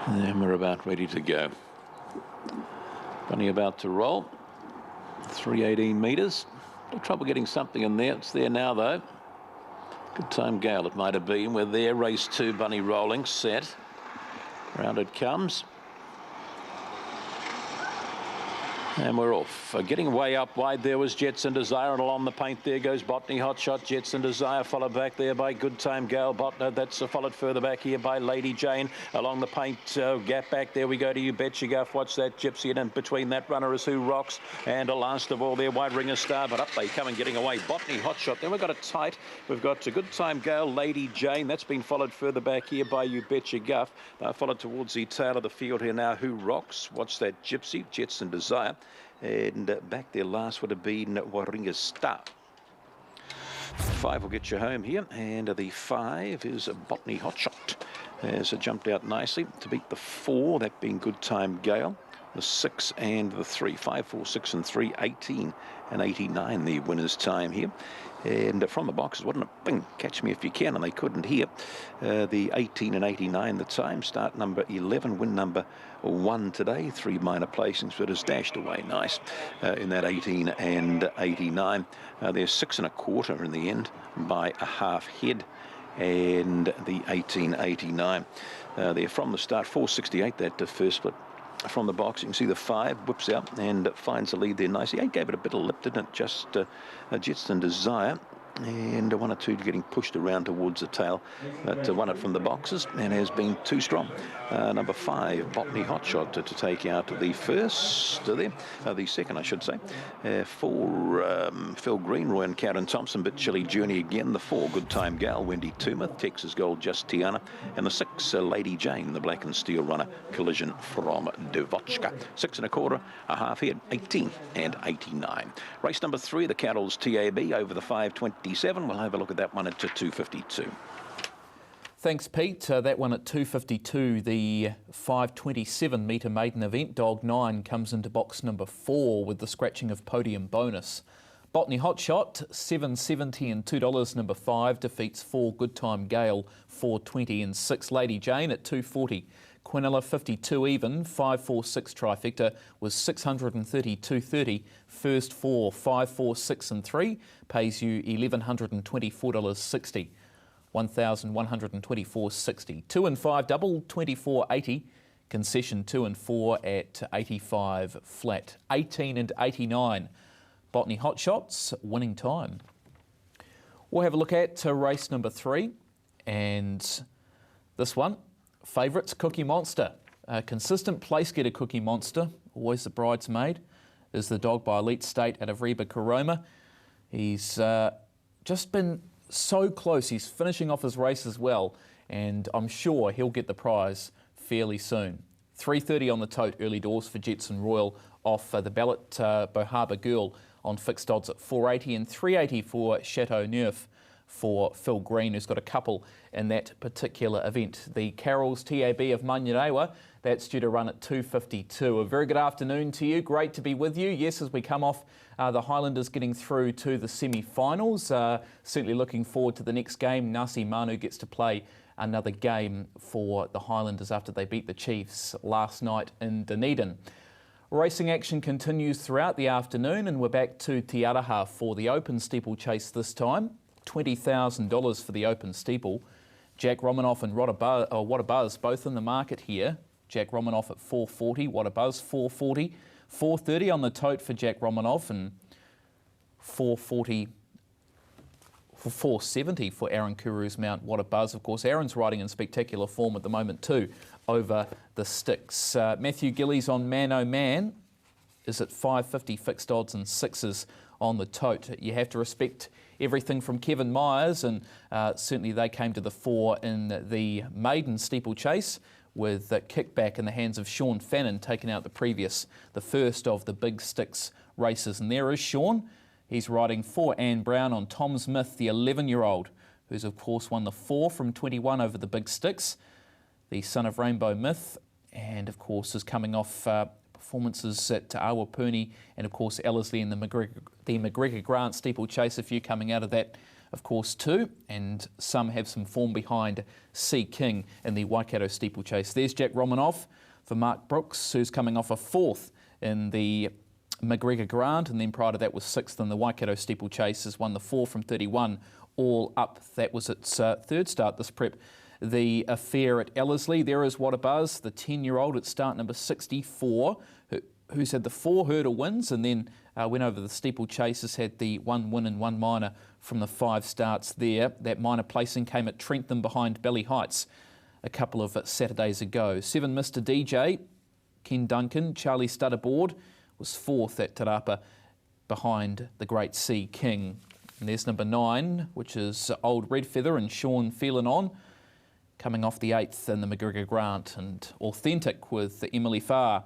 And we're about ready to go. Bunny about to roll. 318 metres. No trouble getting something in there. It's there now, though. Good time gale it might have been. We're there. Race 2, Bunny rolling. Set. Round it comes. And we're off. Getting way up wide there was Jetson Desire, and along the paint there goes Botany. Hot Shot, Jetson Desire, followed back there by Good Time Gale Botner. That's followed further back here by Lady Jane. Along the paint, gap back there we go to You Betcha Guff. Watch that Gypsy, and in between that runner is Who Rocks. And last of all there, Wide Ringer Star, but up they come and getting away. Botany, Hot Shot. Then we've got it tight. We've got a Good Time Gale, Lady Jane. That's been followed further back here by You Betcha Guff. Followed towards the tail of the field here now, Who Rocks. Watch that Gypsy, Jetson Desire. And back there last would have been Waringa Star. 5 will get you home here, and the 5 is Botany Hot Shot. Has jumped out nicely to beat the 4, that being Good Time Gale. The 6 and the 3, 5, 4, 6 and 3, 18 and 89 the winner's time here. And from the boxes, wasn't it? Bing, catch me if you can, and they couldn't hear. The 18 and 89 the time, start number 11, win number 1 today. 3 minor placings, but has dashed away nice in that 18 and 89. There's 6 1/4 in the end by a half head. And the 1889 there from the start, 468 that first split. From the box, you can see the 5 whips out and finds the lead there nicely. 8 gave it a bit of lip, didn't it? Just Jetson Desire. And 1 or 2 getting pushed around towards the tail, but won it from the boxes and has been too strong. Number 5, Botany Hot Shot to take out the first there, the second I should say, for Phil Greenroy and Karen Thompson, but Chili Journey again. The 4, Good Time Gal, Wendy Toomuth, Texas Gold, Just Tiana, and the 6, Lady Jane, the Black and Steel runner, Collision from Devochka. 6 1/4, a half head, 18 and 89. Race number 3, the Cattles TAB over the 527. We'll have a look at that one at 252. Thanks, Pete. That one at 252, the 527 metre maiden event. Dog 9 comes into box number 4 with the scratching of podium bonus. Botany Hot Shot, $7.70 and $2. Number 5 defeats 4, Good Time Gale, $4.20 and 6, Lady Jane at $2.40. Quinella 52 even, 546 trifecta was $632.30. First 4, 5, 4, 6 and 3 pays you $1,124.60. $1,124.60. 2 and 5 double, $24.80. Concession 2 and 4 at 85 flat. 18 and 89. Botany Hot Shots, winning time. We'll have a look at race number 3, and this one. Favourites, Cookie Monster. Consistent place getter, Cookie Monster. Always the bridesmaid. Is the dog by Elite State out of Reba Karoma. He's just been so close. He's finishing off his race as well, and I'm sure he'll get the prize fairly soon. 3:30 on the tote, early doors for Jetson Royal off the ballot. Bohaba Girl on fixed odds at 480 and 380 for Chateau Neuf for Phil Green, who's got a couple in that particular event. The Carols TAB of Manurewa, that's due to run at 252. A very good afternoon to you. Great to be with you. Yes, as we come off the Highlanders getting through to the semi-finals. Certainly looking forward to the next game. Nasi Manu gets to play another game for the Highlanders after they beat the Chiefs last night in Dunedin. Racing action continues throughout the afternoon, and we're back to Te Araha for the Open Steeplechase this time. $20,000 for the Open Steeple. Jack Romanoff and What a Buzz both in the market here. Jack Romanoff at 440, What a Buzz 440, 430 on the tote for Jack Romanoff, and 440 for 470 for Aaron Kuru's mount What a Buzz. Of course, Aaron's riding in spectacular form at the moment too over the sticks. Matthew Gillies on Man Oh Man is at 550 fixed odds and 6s on the tote. You have to respect everything from Kevin Myers, and certainly they came to the fore in the maiden steeplechase with Kickback in the hands of Sean Fannin taking out the first of the big sticks races. And there is Sean. He's riding for Anne Brown on Tom's Myth, the 11-year-old, who's of course won the 4 from 21 over the big sticks, the son of Rainbow Myth, and of course is coming off performances at Awapuni and of course Ellerslie in the McGregor Grant steeplechase, a few coming out of that of course, too, and some have some form behind Sea King in the Waikato steeplechase. There's Jack Romanoff for Mark Brooks, who's coming off a 4th in the McGregor Grant, and then prior to that was 6th in the Waikato steeplechase, has won the 4 from 31 all up. That was its 3rd start this prep. The affair at Ellerslie, there is What a Buzz, the 10-year-old at start number 64, who's had the 4 hurdle wins and then went over the steeplechase, has had the 1 win and 1 minor from the 5 starts there. That minor placing came at Trentham behind Belly Heights a couple of Saturdays ago. 7 Mr DJ, Ken Duncan, Charlie Studd aboard, was 4th at Te Rapa behind the Great Sea King. And there's number 9, which is Old Red Feather and Sean Phelan on, coming off the 8th in the McGregor Grant, and Authentic with Emily Farr,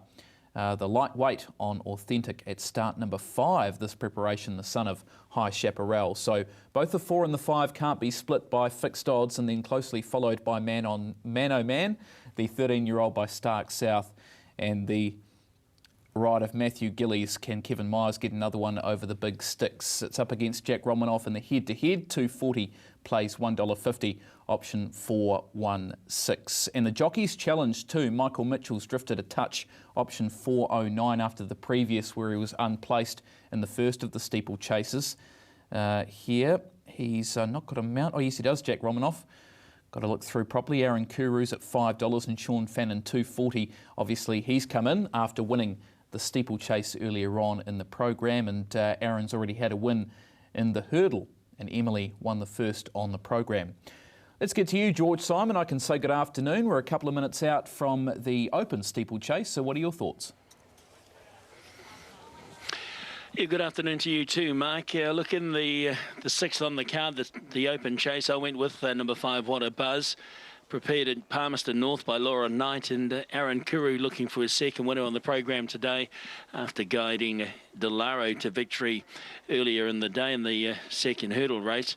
the lightweight on Authentic at start number 5 this preparation, the son of High Chaparral. So both the 4 and the 5 can't be split by fixed odds, and then closely followed by Man O' Man, the 13-year-old by Stark South, and the ride of Matthew Gillies. Can Kevin Myers get another one over the big sticks? It's up against Jack Romanoff in the head-to-head. 240 plays $1.50, option 416. And the Jockeys Challenge too. Michael Mitchell's drifted a touch, option 409 after the previous where he was unplaced in the first of the steeplechases. Here, he's not got a mount. Oh yes, he does, Jack Romanoff. Got to look through properly. Aaron Kuru's at $5 and Sean Fannin 240. Obviously, he's come in after winning the steeplechase earlier on in the program, and Aaron's already had a win in the hurdle, and Emily won the first on the program. Let's get to you, George Simon. I can say good afternoon. We're a couple of minutes out from the open steeplechase, so what are your thoughts? Yeah, good afternoon to you too, Mark. Look, in the 6th on the card, the open chase, I went with number 5, What a Buzz. Prepared at Palmerston North by Laura Knight, and Aaron Kuru looking for his 2nd winner on the program today after guiding Delaro to victory earlier in the day in the 2nd hurdle race.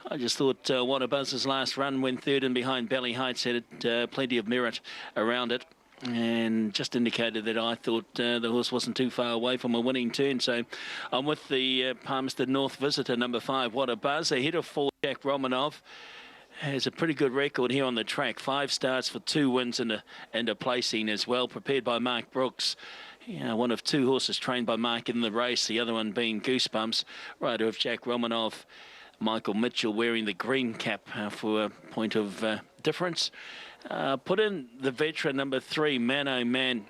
I just thought What a Buzz's last run when 3rd and behind Belly Heights had plenty of merit around it, and just indicated that I thought the horse wasn't too far away from a winning turn. So I'm with the Palmerston North visitor, number 5, What a Buzz, ahead of 4, Jack Romanoff. Has a pretty good record here on the track. 5 starts for 2 wins and a placing as well. Prepared by Mark Brooks. One of 2 horses trained by Mark in the race. The other one being Goosebumps. Rider of Jack Romanoff. Michael Mitchell wearing the green cap for a point of difference. Put in the veteran number 3, Man O' Man.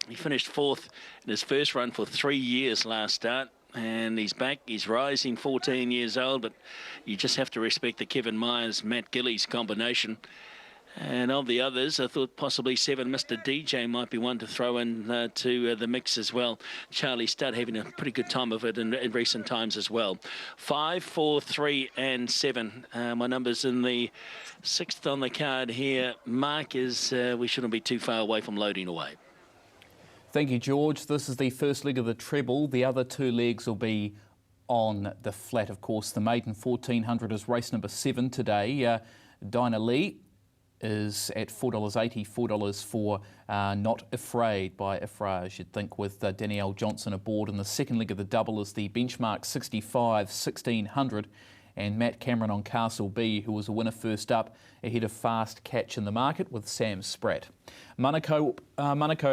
He finished 4th in his first run for 3 years last start. And he's back, he's rising, 14 years old, but you just have to respect the Kevin Myers, Matt Gillies combination. And of the others, I thought possibly 7 Mr DJ might be one to throw in to the mix as well. Charlie Studd having a pretty good time of it in recent times as well. 5, 4, 3 and 7. My numbers in the 6th on the card here. Mark is, we shouldn't be too far away from loading away. Thank you, George. This is the first leg of the treble. The other 2 legs will be on the flat, of course. The maiden 1400 is race number 7 today. Dinah Lee is at $4.80, $4 for Not Afraid by Ifrage, you'd think, with Danielle Johnson aboard. And the second leg of the double is the benchmark 65, 1600. And Matt Cameron on Castle B, who was a winner first up, ahead of Fast Catch in the market with Sam Spratt. Manukau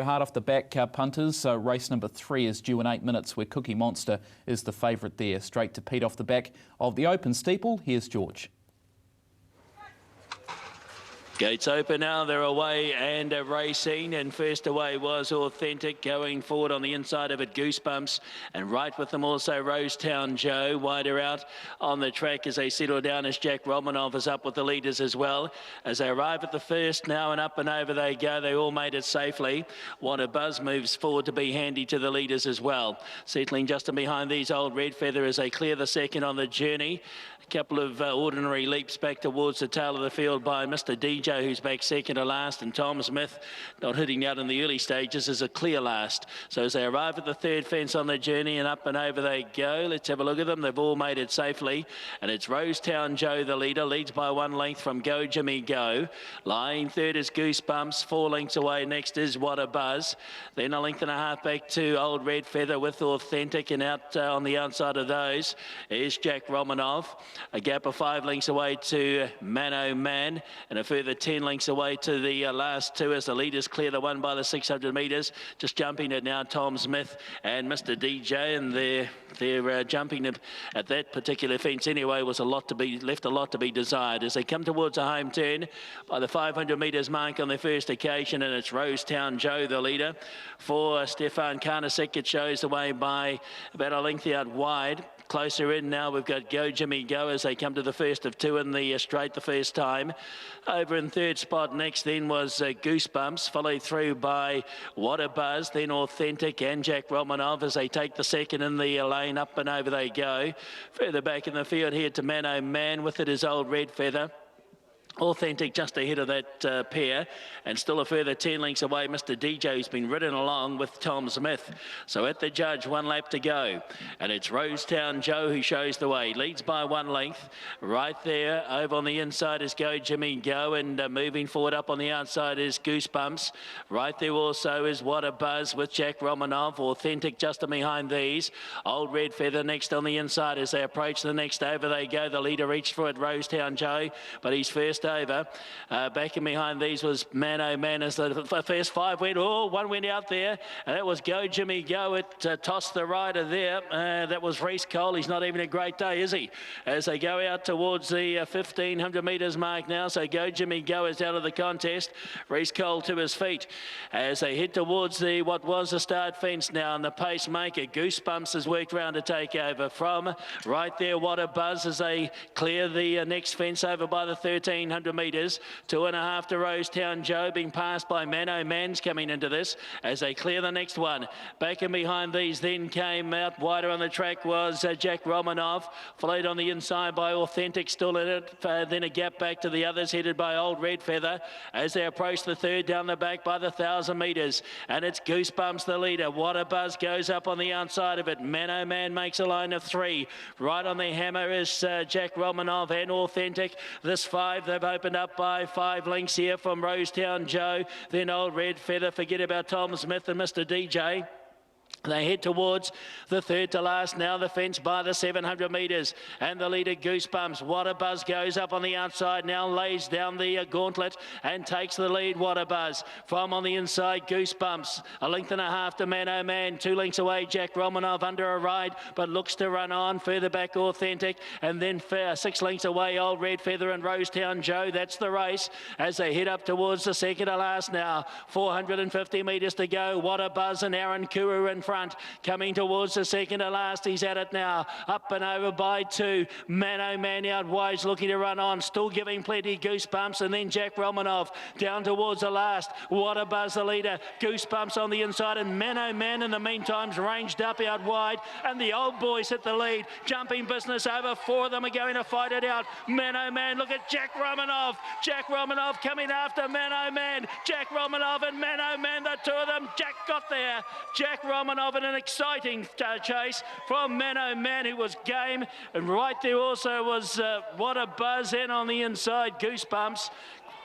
hard off the back punters. Race number 3 is due in 8 minutes, where Cookie Monster is the favourite there. Straight to Pete off the back of the open steeple. Here's George. Gates open now, they're away and racing, and first away was Authentic, going forward on the inside of it, Goosebumps, and right with them also Rosetown Joe. Wider out on the track as they settle down as Jack Romanoff is up with the leaders as well. As they arrive at the first now, and up and over they go, they all made it safely. What a Buzz moves forward to be handy to the leaders as well. Settling just in behind these Old Red Feather as they clear the second on the journey. A couple of ordinary leaps back towards the tail of the field by Mr. DJ. DJ, who's back second to last, and Tom Smith, not hitting out in the early stages, is a clear last. So as they arrive at the third fence on their journey, and up and over they go. Let's have a look at them. They've all made it safely, and it's Rosetown Joe, the leader, leads by 1 length from Go Jimmy Go. Lying third is Goosebumps. 4 lengths away next is What a Buzz. Then a length and a half back to Old Red Feather with Authentic, and out on the outside of those is Jack Romanov. A gap of 5 lengths away to Mano Man, and a further 10 lengths away to the last two as the leaders clear the one by the 600 metres. Just jumping it now, Tom Smith and Mr. DJ, and they're jumping at that particular fence anyway. Was left a lot to be desired as they come towards a home turn by the 500 metres mark on their first occasion, and it's Rosetown Joe, the leader. For Stefan Karnasek, it shows the way by about a length out wide. Closer in now, we've got Go Jimmy Go as they come to the first of two in the straight the first time. Over in third spot next then was Goosebumps, followed through by What a Buzz, then Authentic and Jack Romanov as they take the second in the lane. Up and over they go. Further back in the field here to Mano Man, with it is Old Red Feather. Authentic just ahead of that pair, and still a further 10 lengths away, Mr. DJ, who's been ridden along with Tom Smith. So at the judge, 1 lap to go, and it's Rosetown Joe who shows the way. Leads by 1 length. Right there, over on the inside is Go Jimmy Go, and moving forward up on the outside is Goosebumps. Right there also is What a Buzz with Jack Romanov. Authentic just behind these. Old Red Feather next on the inside as they approach the next over they go. The leader reached for it, Rosetown Joe, but he's first over. Back in behind these was Mano Man as the first 5 went. Oh, one went out there, and that was Go Jimmy Go. It tossed the rider there. That was Reese Cole. He's not even a great day, is he? As they go out towards the 1,500 metres mark now, so Go Jimmy Go is out of the contest. Reese Cole to his feet as they head towards the what was the start fence now, and the pacemaker Goosebumps has worked round to take over from right there. What a Buzz as they clear the next fence over by the 1,300 metres. 2.5 to Rosetown Joe, being passed by Mano Man's coming into this as they clear the next one. Back in behind these then came out wider on the track was Jack Romanov, followed on the inside by Authentic, still in it. Then a gap back to the others headed by Old Red Feather as they approach the third down the back by the 1,000 metres, and it's Goosebumps the leader. What a Buzz goes up on the outside of it. Mano Man makes a line of 3. Right on the hammer is Jack Romanov and Authentic. This 5 they've opened up by 5 lengths here from Rosetown Joe, then Old Red Feather. Forget about Tom Smith and Mr. DJ. They head towards the third to last now, the fence by the 700 metres, and the leader Goosebumps. What a Buzz goes up on the outside now, lays down the gauntlet and takes the lead. What a Buzz from on the inside, Goosebumps. 1.5 lengths to Mano Man, 2 lengths away Jack Romanov under a ride, but looks to run on. Further back Authentic, and then 6 lengths away Old Red Feather and Rosetown Joe. That's the race as they head up towards the second to last now. 450 metres to go. What a Buzz and Aaron Kuru in front, coming towards the second to last. He's at it now, up and over by 2. Mano Man out wide, looking to run on, still giving plenty. Goosebumps, and then Jack Romanov down towards the last. What a Buzz the leader. Goosebumps on the inside, and Mano Man in the meantime's ranged up out wide, and the old boys hit the lead. Jumping business over. 4 of them are going to fight it out. Mano Man, look at Jack Romanov. Jack Romanov coming after Mano Man. Jack Romanov and Mano Man, the 2 of them. Jack got there. Jack Romanov in an exciting chase from Mano Man, who was game, and right there also was What a Buzz in on the inside, Goosebumps.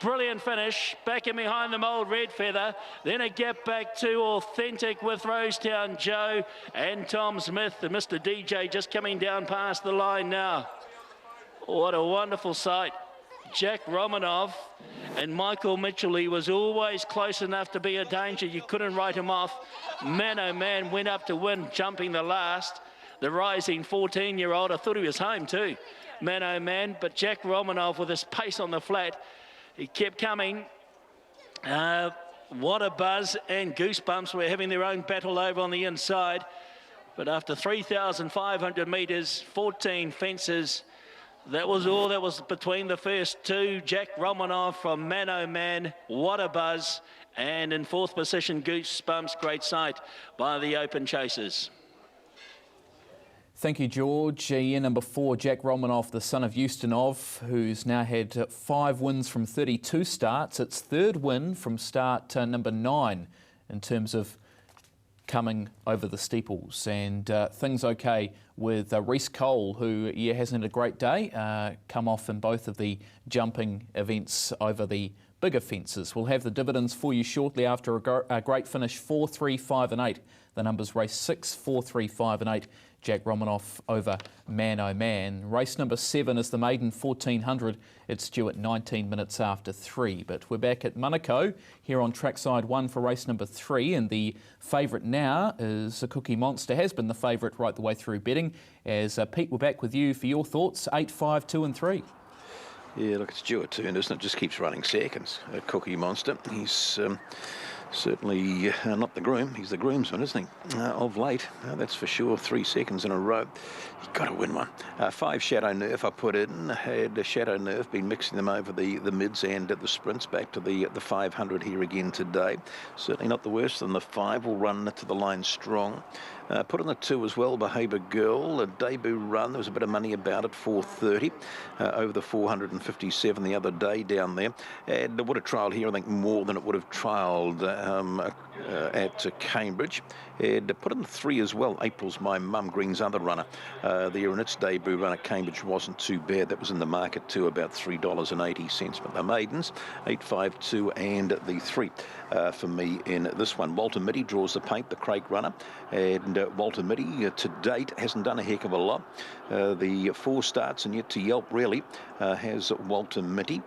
Brilliant finish. Back in behind them, Old Red Feather. Then a gap back to Authentic with Rosetown Joe and Tom Smith, and Mr. DJ just coming down past the line now. What a wonderful sight. Jack Romanov and Michael Mitchell, he was always close enough to be a danger. You couldn't write him off. Mano Man went up to win, jumping the last. The rising 14-year-old, I thought he was home too, Mano Man, but Jack Romanov with his pace on the flat, he kept coming. What a Buzz and Goosebumps were having their own battle over on the inside. But after 3,500 metres, 14 fences, that was all that was between the first 2. Jack Romanov from Mano Man, What a Buzz, and in 4th position, Goosebumps. Great sight by the open chasers. Thank you, George. Year number 4, Jack Romanoff, the son of Ustinov, who's now had 5 wins from 32 starts. It's third win from start number 9 in terms of coming over the steeples. And things okay with Reece Cole, who hasn't had a great day, come off in both of the jumping events over the bigger fences. We'll have the dividends for you shortly after a great finish, 4, 3, 5 and 8. The numbers race 6, 4, 3, 5 and 8. Jack Romanoff over Man O' Man. Race number 7 is the maiden 1400. It's due at 19 minutes after 3. But we're back at Manukau here on trackside 1 for race number 3. And the favourite now is a Cookie Monster. Has been the favourite right the way through betting. As Pete, we're back with you for your thoughts. 8, 5, 2 and 3. Yeah, look, it's due a turn, isn't it? Just keeps running seconds. Cookie Monster. He's certainly not the groom. He's the groomsman, isn't he? Of late, that's for sure. 3 seconds in a row. You've got to win one. 5 Shadow Nerf I put in. Had Shadow Nerf, been mixing them over the mids and the sprints. Back to the 500 here again today. Certainly not the worst than the 5. Will run to the line strong. Put in the 2 as well, Behaviour Girl. A debut run. There was a bit of money about it, 430. Over the 457 the other day down there. And it would have trialled here, I think, more than it would have trialled at Cambridge. And put in the 3 as well. April's My Mum, Green's other runner. There in its debut run at Cambridge wasn't too bad. That was in the market too, about $3.80. But the maidens, 8, 5, 2 and the 3 for me in this one. Walter Mitty draws the paint, the crate runner. And Walter Mitty to date hasn't done a heck of a lot. The 4 starts and yet to yelp really has Walter Mitty.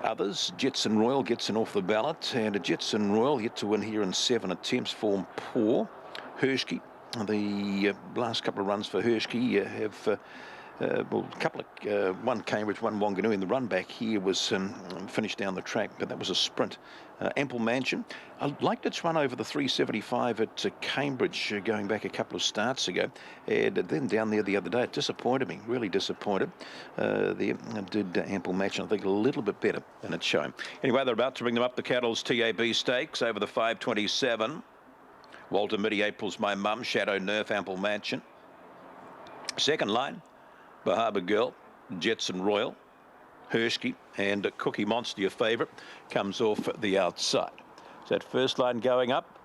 Others, Jetson Royal gets an off the ballot, and a Jetson Royal yet to win here in 7 attempts, form poor. Hershke, the last couple of runs for Hershke have well, a couple of one Cambridge, one Wanganui, and the run back here was finished down the track, but that was a sprint. Ample Mansion, I liked its run over the 375 at Cambridge going back a couple of starts ago, and then down there the other day it disappointed me, really disappointed. There did Ample Mansion, I think, a little bit better than it's shown. Anyway, they're about to bring them up the Cattle's TAB Stakes over the 527. Walter Mitty, April's My Mum, Shadow Nerf, Ample Mansion. Second line, Bahaba Girl, Jetson Royal, Hershke and Cookie Monster, your favourite, comes off the outside. So that first line going up.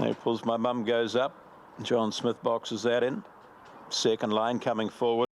April's My Mum goes up. John Smith boxes that in. Second line coming forward.